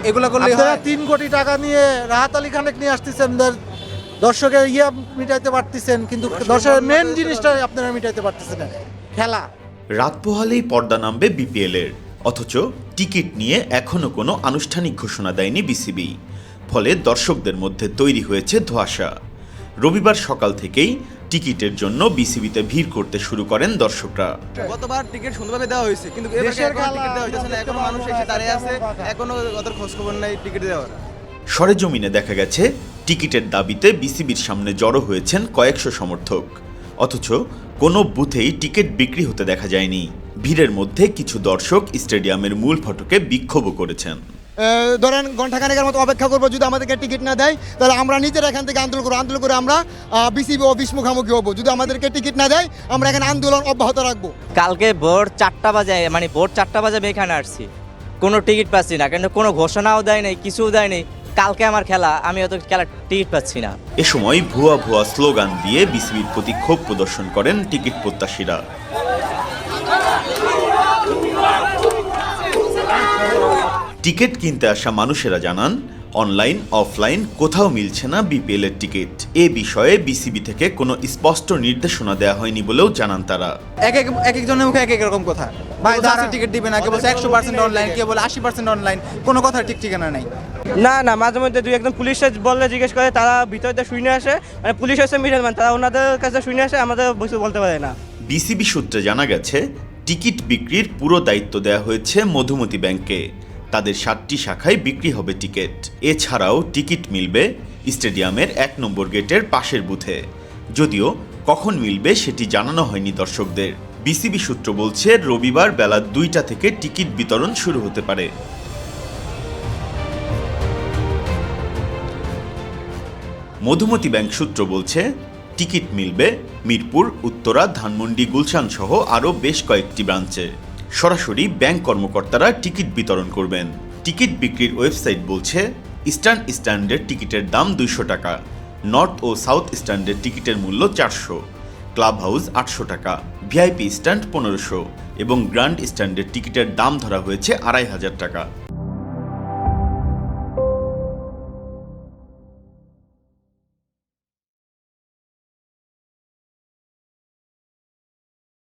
এগুলো করলে আপনারা 3 কোটি টাকা নিয়ে রাহাত আলী খানেক নিয়ে আসতেছেন, দর্শকের মিটাইতে পারতেছেন, কিন্তু দর্শকের মেন জিনিসটা আপনারা মিটাইতে পারতেছেন না, খেলা। রাত পোহালেই পর্দা নামবে বিপিএল-এর, অথচ টিকিট নিয়ে এখনও কোনো আনুষ্ঠানিক ঘোষণা দেয়নি বিসিবি। ফলে দর্শকদের মধ্যে তৈরি হয়েছে ধোঁয়াশা। রবিবার সকাল থেকেই টিকিটের জন্য বিসিবিতে ভিড় করতে শুরু করেন দর্শকরা। গতবার টিকিট সুন্দরভাবে দেওয়া হয়েছে, কিন্তু দেশের খেলা, টিকিট দেওয়া হইতেছে না। এখনো মানুষ এসে দাঁড়িয়ে আছে, এখনো ওদের খোঁজ খবর নাই টিকিট দেওয়ার। সরেজমিনে দেখা গেছে টিকিটের দাবিতে বিসিবির সামনে জড়ো হয়েছেন কয়েকশো সমর্থক, অথচ কোনো বুথেই টিকিট বিক্রি হতে দেখা যায়নি। ভিড়ের মধ্যে কিছু দর্শক স্টেডিয়ামের মূল ফটকে বিক্ষোভও করেছেন। ধরেন ঘন্টাখানেকের মতো অপেক্ষা করবো, যদি আমাদেরকে টিকিট না দেয় তাহলে আমরা নিজেরা এখান থেকে আন্দোলন করে আমরা বিসিবি অফিস মুখোমুখি হবো। যদি আমাদেরকে টিকিট না দেয় আমরা এখানে আন্দোলন অব্যাহত রাখবো। কালকে ভোর 4টা বাজে, মানে ভোর 4টা বাজে আমি এখানে আসছি, কোনো টিকিট পাচ্ছি না, কিন্তু কোনো ঘোষণাও দেয় নাই, কিছুও দেয় নাই। কালকে আমার খেলা, আমি অত খেলার টিকিট পাচ্ছি না। এ সময় ভুয়া ভুয়া স্লোগান দিয়ে বিসিবির প্রতি ক্ষোভ প্রদর্শন করেন টিকিট প্রত্যাশীরা। টিকিট কিনতে আসা মানুষেরা জানান, অনলাইন অফলাইন কোথাও মিলছে না বিপিএল-এর টিকিট। এ বিষয়ে বিসিবি থেকে কোনো স্পষ্ট নির্দেশনা দেওয়া হয়নি বলেও জানান তারা। এক একজনের মুখে এক এক রকম কথা। ভাই দাঁড়া টিকিট দিবে না, কে বলছে 100% অনলাইন, কে বলে 80% অনলাইন, কোনো কথা ঠিক ঠিকানা নাই। না মাঝে মধ্যে দুই একজন পুলিশে বললে জিজ্ঞেস করে, তারা ভিতরে শুনে আসে, মানে পুলিশ হচ্ছে মিডলম্যান, তারা ওনাদের কাছে শুনে আসে, আমাদের কিছু বলতে পারে না। বিসিবি সূত্রে জানা গেছে, টিকিট বিক্রির পুরো দায়িত্ব দেওয়া হয়েছে মধুমতি ব্যাংকে। তাদের 7টি শাখায় বিক্রি হবে টিকিট। এছাড়াও টিকিট মিলবে স্টেডিয়ামের 1 নম্বর গেটের পাশের বুথে। যদিও কখন মিলবে সেটি জানানো হয়নি দর্শকদের। বিসিবি সূত্র বলছে, রবিবার বেলা 2টা থেকে টিকিট বিতরণ শুরু হতে পারে। মধুমতি ব্যাংক সূত্র বলছে, টিকিট মিলবে মিরপুর, উত্তরা, ধানমন্ডি, গুলশান সহ আরও বেশ কয়েকটি ব্রাঞ্চে। সরাসরি ব্যাংক কর্মকর্তারা টিকিট বিতরণ করবেন। টিকিট বিক্রির ওয়েবসাইট বলছে, ইস্টার্ন স্ট্যান্ডের টিকিটের দাম 200 টাকা, নর্থ ও সাউথ স্ট্যান্ডের টিকিটের মূল্য 400, ক্লাব হাউস 800 টাকা, ভিআইপি স্ট্যান্ড 1500 এবং গ্র্যান্ড স্ট্যান্ডের টিকিটের দাম ধরা হয়েছে 2500 টাকা।